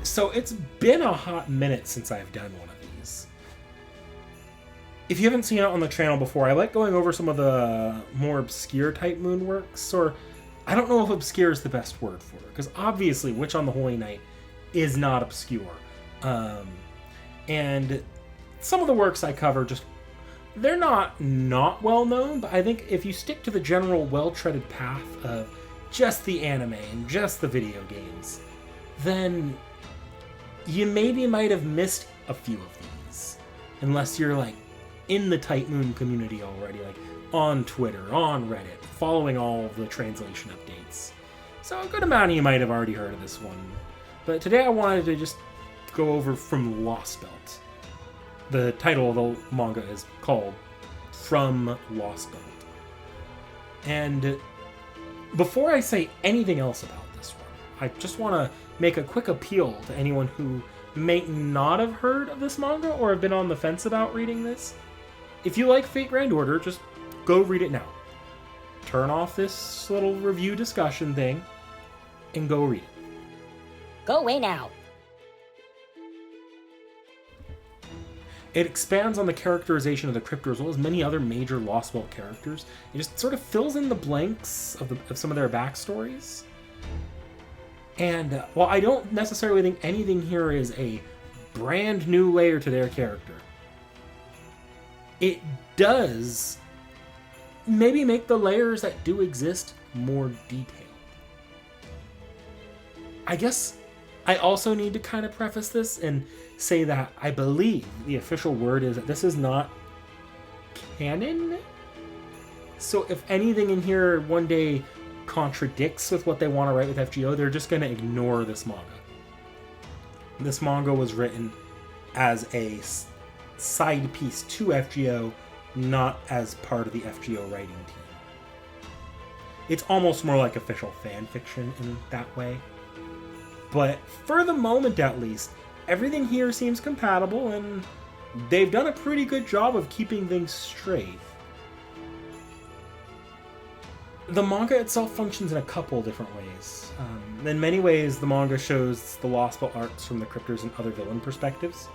So it's been a hot minute since I've done one of these. If you haven't seen it on the channel before, I like going over some of the more obscure type moon works, or I don't know if obscure is the best word for it, because obviously Witch on the Holy Night is not obscure. And some of the works I cover they're not well known, but I think if you stick to the general well-treaded path of just the anime and just the video games, then you maybe might have missed a few of these. Unless you're like in the Type Moon community already, like on Twitter, on Reddit, following all of the translation updates. So a good amount of you might have already heard of this one. But today I wanted to just go over from Lostbelt. The title of the manga is called From Lostbelt. And before I say anything else about this one, I just want to make a quick appeal to anyone who may not have heard of this manga or have been on the fence about reading this. If you like Fate Grand Order, just go read it now. Turn off this little review discussion thing and go read it. Go away now. It expands on the characterization of the Crypter as well as many other major Lostbelt characters. It just sort of fills in the blanks of some of their backstories. And while I don't necessarily think anything here is a brand new layer to their character, it does maybe make the layers that do exist more detailed. I guess I also need to kind of preface this and say that I believe the official word is that this is not canon. So if anything in here one day contradicts with what they want to write with FGO, they're just going to ignore this manga. This manga was written as a side piece to FGO, not as part of the FGO writing team. It's almost more like official fan fiction in that way. But for the moment at least, everything here seems compatible, and they've done a pretty good job of keeping things straight. The manga itself functions in a couple different ways. In many ways, the manga shows the Lostbelt arcs from the Crypters and other villain perspectives,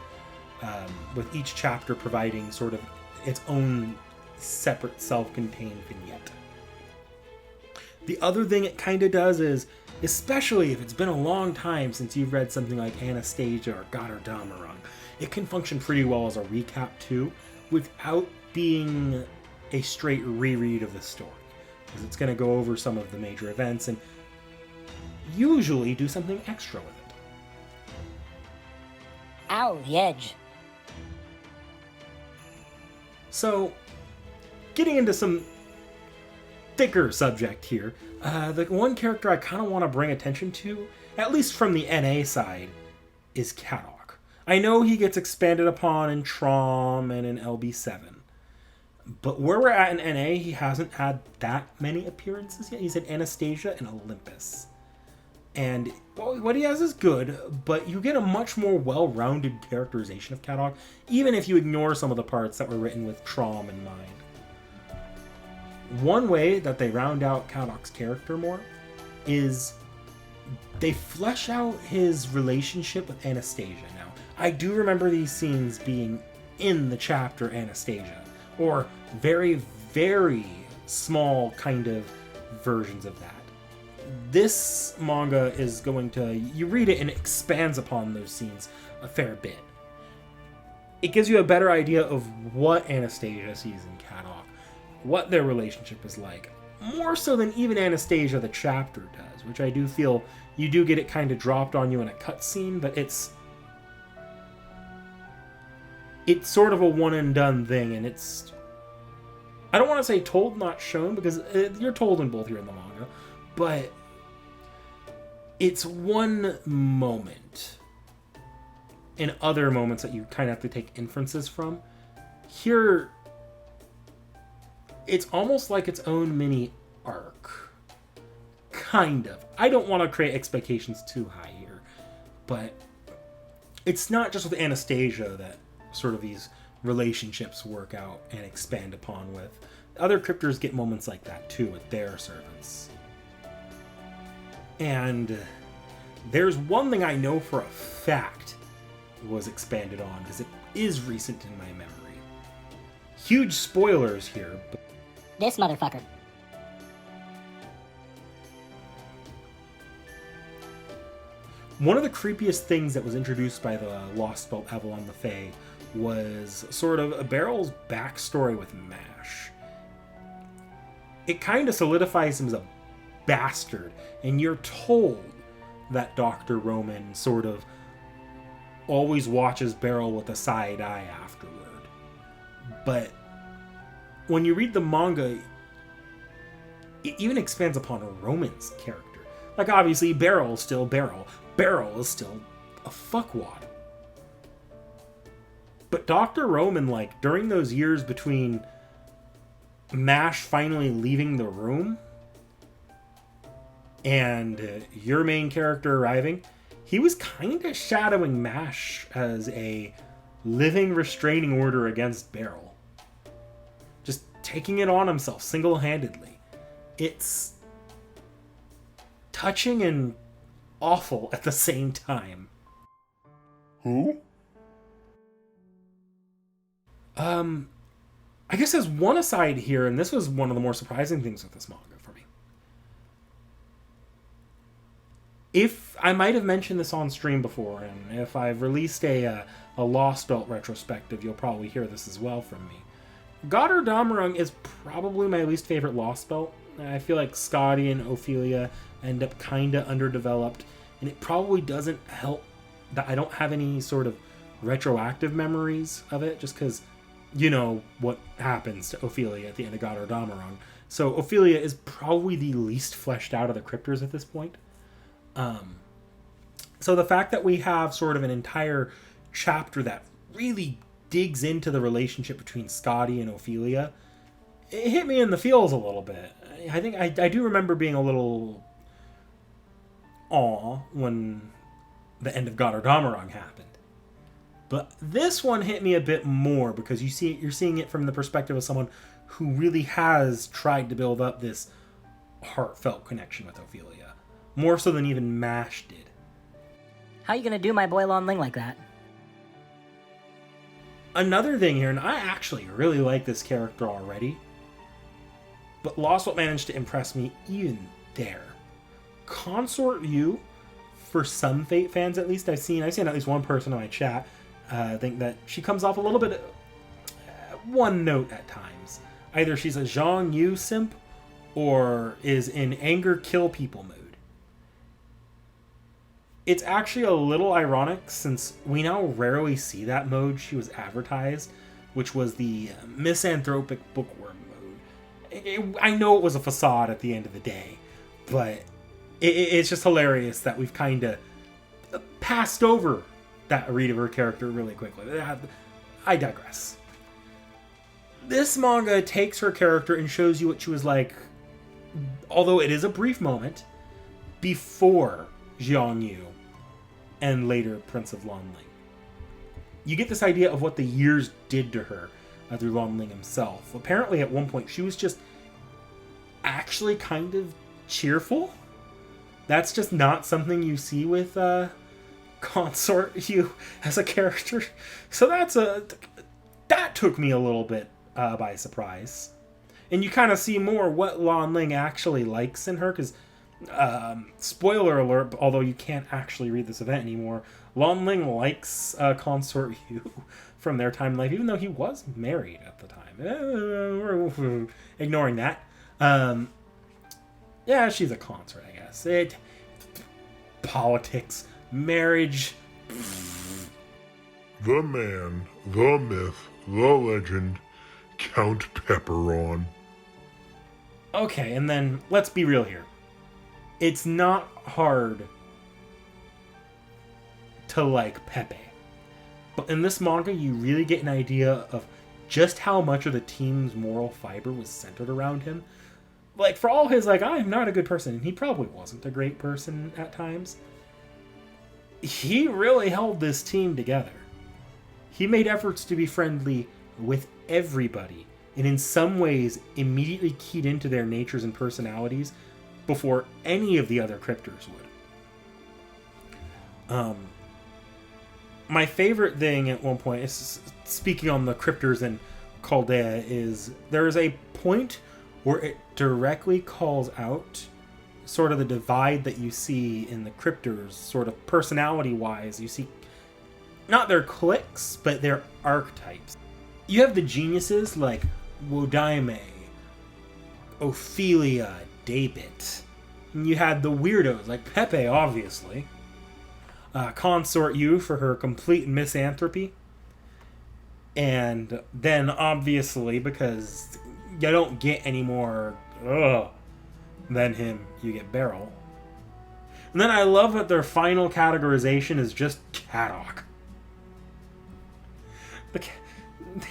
with each chapter providing sort of its own separate self-contained vignette. The other thing it kind of does is, especially if it's been a long time since you've read something like Anastasia or Gotterdammerung, it can function pretty well as a recap too, without being a straight reread of the story. Because it's going to go over some of the major events and usually do something extra with it. Ow, the edge. So, getting into some thicker subject here, the one character I kind of want to bring attention to, at least from the NA side, is Caddock. I know he gets expanded upon in Trom and in LB7, but where we're at in NA, he hasn't had that many appearances yet. He's in Anastasia and Olympus. And what he has is good, but you get a much more well-rounded characterization of Caddock, even if you ignore some of the parts that were written with Trom in mind. One way that they round out Caddock's character more is they flesh out his relationship with Anastasia. Now, I do remember these scenes being in the chapter Anastasia, or very, very small kind of versions of that. This manga is going to, you read it and it expands upon those scenes a fair bit. It gives you a better idea of what Anastasia sees in Caddock, what their relationship is like, more so than even Anastasia the chapter does, which I do feel you do get it kind of dropped on you in a cutscene, but it's sort of a one and done thing, and it's, I don't want to say told not shown, because you're told in both here in the manga, but it's one moment in other moments that you kind of have to take inferences from. Here, it's almost like its own mini arc. Kind of. I don't want to create expectations too high here, but it's not just with Anastasia that sort of these relationships work out and expand upon with. Other Crypters get moments like that too with their servants. And There's one thing I know for a fact was expanded on, because it is recent in my memory. Huge spoilers here, but This motherfucker. one of the creepiest things that was introduced by the Lostbelt Avalon the Fae was sort of Beryl's backstory with MASH. It kind of solidifies him as a bastard, and you're told that Dr. Roman sort of always watches Beryl with a side eye afterward. But when you read the manga, it even expands upon Roman's character. Like, obviously, Beryl is still Beryl. Beryl is still a fuckwad. But Dr. Roman, like, during those years between MASH finally leaving the room and your main character arriving, he was kind of shadowing MASH as a living restraining order against Beryl. Just taking it on himself single-handedly. It's touching and awful at the same time. Who? I guess there's one aside here, and this was one of the more surprising things with this manga for me. If I might have mentioned this on stream before, and if I've released a Lostbelt retrospective, you'll probably hear this as well from me. Godard Damarung is probably my least favorite Lostbelt. I feel like Scotty and Ophelia end up kind of underdeveloped, and it probably doesn't help that I don't have any sort of retroactive memories of it, just because you know what happens to Ophelia at the end of Godard Damarung. So Ophelia is probably the least fleshed out of the Crypters at this point. So the fact that we have sort of an entire chapter that really digs into the relationship between Scotty and Ophelia, it hit me in the feels a little bit. I think I do remember being a little awe when the end of Godard Damarung happened. But this one hit me a bit more because you're seeing it from the perspective of someone who really has tried to build up this heartfelt connection with Ophelia. More so than even MASH did. How you gonna do my boy Lon Ling like that? Another thing here, and I actually really like this character already, but Lostbelt managed to impress me even there. Consort Yu, for some Fate fans at least, I've seen at least one person in my chat think that she comes off a little bit one note at times. Either she's a Zhang Yu simp or is in anger kill people mode. It's actually a little ironic since we now rarely see that mode she was advertised, which was the misanthropic bookworm mode. I know it was a facade at the end of the day, but it's just hilarious that we've kind of passed over that read of her character really quickly. I digress. This manga takes her character and shows you what she was like, although it is a brief moment, before Zhang Yu and later Prince of Lon Ling. You get this idea of what the years did to her through Lon Ling himself. Apparently at one point she was just actually kind of cheerful. That's just not something you see with Consort Yu as a character. So that took me a little bit by surprise. And you kind of see more what Lon Ling actually likes in her, because spoiler alert, although you can't actually read this event anymore, Lon Ling likes Consort Yu from their time in life, even though he was married at the time. We're ignoring that. Yeah, she's a consort, I guess. Politics, marriage. The man, the myth, the legend, Count Pepperon. Okay, and then let's be real here. It's not hard to like Pepe. But in this manga, you really get an idea of just how much of the team's moral fiber was centered around him. Like, for all his, I'm not a good person, and he probably wasn't a great person at times, he really held this team together. He made efforts to be friendly with everybody, and in some ways immediately keyed into their natures and personalities before any of the other Crypters would. My favorite thing at one point is, speaking on the Crypters and Chaldea, is there is a point where it directly calls out sort of the divide that you see in the Crypters, sort of personality-wise. You see not their cliques, but their archetypes. You have the geniuses like Wodaime, Ophelia, David. And you had the weirdos like Pepe, obviously. Consort Yu for her complete misanthropy. And then, obviously, because you don't get any more than him, you get Beryl. And then I love that their final categorization is just Caddock.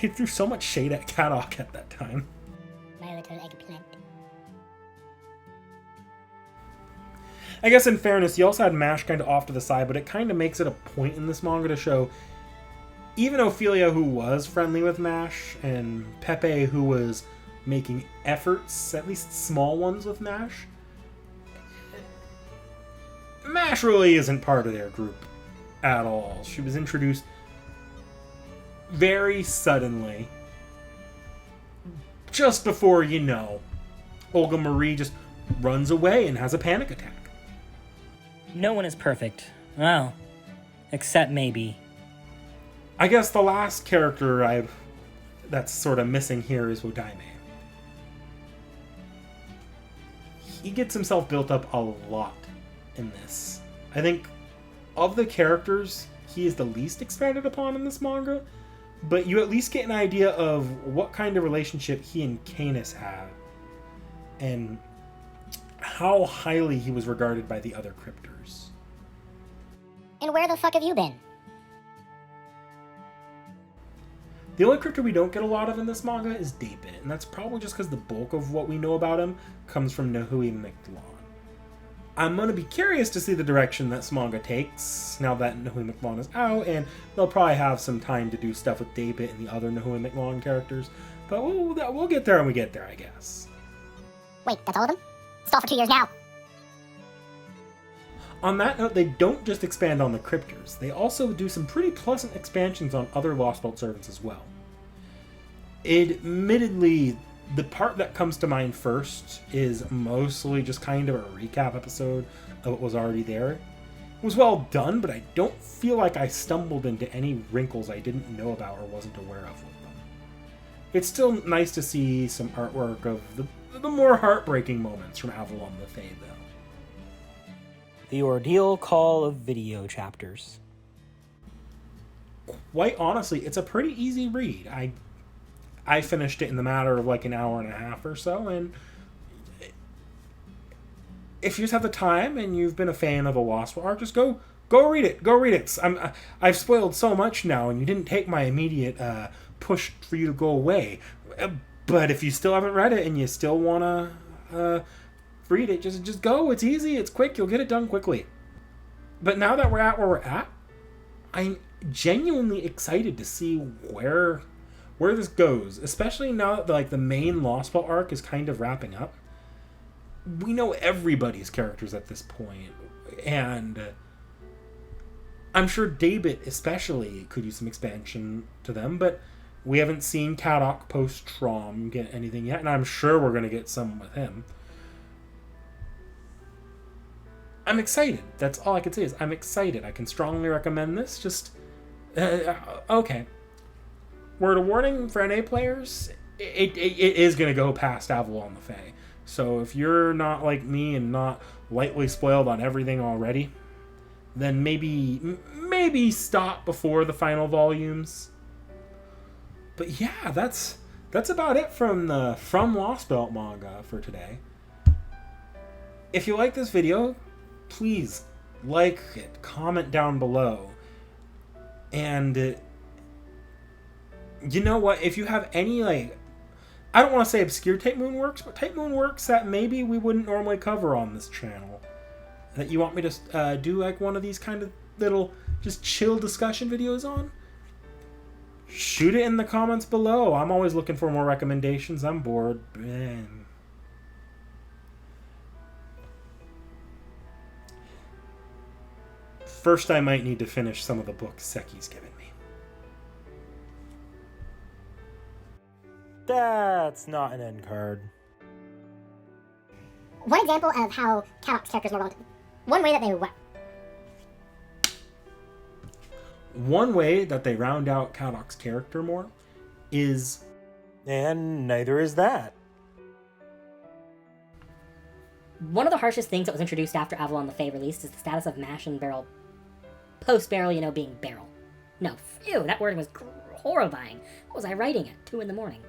They threw so much shade at Caddock at that time. My little eggplant. I guess in fairness, you also had MASH kind of off to the side, but it kind of makes it a point in this manga to show even Ophelia, who was friendly with MASH, and Pepe, who was making efforts, at least small ones, with MASH, MASH really isn't part of their group at all. She was introduced very suddenly, just before, Olga Marie just runs away and has a panic attack. No one is perfect. Well, except maybe. I guess the last character that's sort of missing here is Wodaime. He gets himself built up a lot in this. I think of the characters, he is the least expanded upon in this manga, but you at least get an idea of what kind of relationship he and Canis had, and how highly he was regarded by the other Crypters. And where the fuck have you been? The only Crypter we don't get a lot of in this manga is David, and that's probably just because the bulk of what we know about him comes from Nahui McLawn. I'm going to be curious to see the direction that this manga takes now that Nahui McLawn is out, and they'll probably have some time to do stuff with David and the other Nahui McLawn characters, but we'll get there when we get there, I guess. Wait, that's all of them? Stall for 2 years now. On that note, they don't just expand on the Crypters. They also do some pretty pleasant expansions on other Lostbelt servants as well. Admittedly, the part that comes to mind first is mostly just kind of a recap episode of what was already there. It was well done, but I don't feel like I stumbled into any wrinkles I didn't know about or wasn't aware of with them. It's still nice to see some artwork of the more heartbreaking moments from Avalon the Fae, though. The Ordeal Call of Video chapters. Quite honestly, it's a pretty easy read. I finished it in the matter of like an hour and a half or so, and if you just have the time and you've been a fan of a Lostbelt arc, just go read it. Go read it. I've spoiled so much now, and you didn't take my immediate push for you to go away. But if you still haven't read it and you still want to read it, just go. It's easy. It's quick. You'll get it done quickly. But now that we're at where we're at, I'm genuinely excited to see where this goes, especially now that the main Lostbelt arc is kind of wrapping up. We know everybody's characters at this point, and I'm sure David especially could use some expansion to them, but we haven't seen Caddock post-Trom get anything yet, and I'm sure we're going to get some with him. I'm excited. That's all I can say is I'm excited. I can strongly recommend this. Just, okay. Word of warning for NA players, it is going to go past Avalon the Fae. So if you're not like me and not lightly spoiled on everything already, then maybe stop before the final volumes. But yeah, that's about it from Lostbelt manga for today. If you like this video, please like it, comment down below, and you know what? If you have any I don't want to say obscure Type Moon works, but Type Moon works that maybe we wouldn't normally cover on this channel, that you want me to do one of these kind of little just chill discussion videos on, shoot it in the comments below. I'm always looking for more recommendations. I'm bored. Man. first I might need to finish some of the books Seki's given me. That's not an end card. One example of how Caddock's characters more well. One way that they One way that they round out Caddock's character more is... And neither is that. One of the harshest things that was introduced after Avalon the Fae released is the status of Mash and Beryl. Post-Beryl, being Beryl. No, phew, that wording was horrifying. What was I writing at 2 in the morning?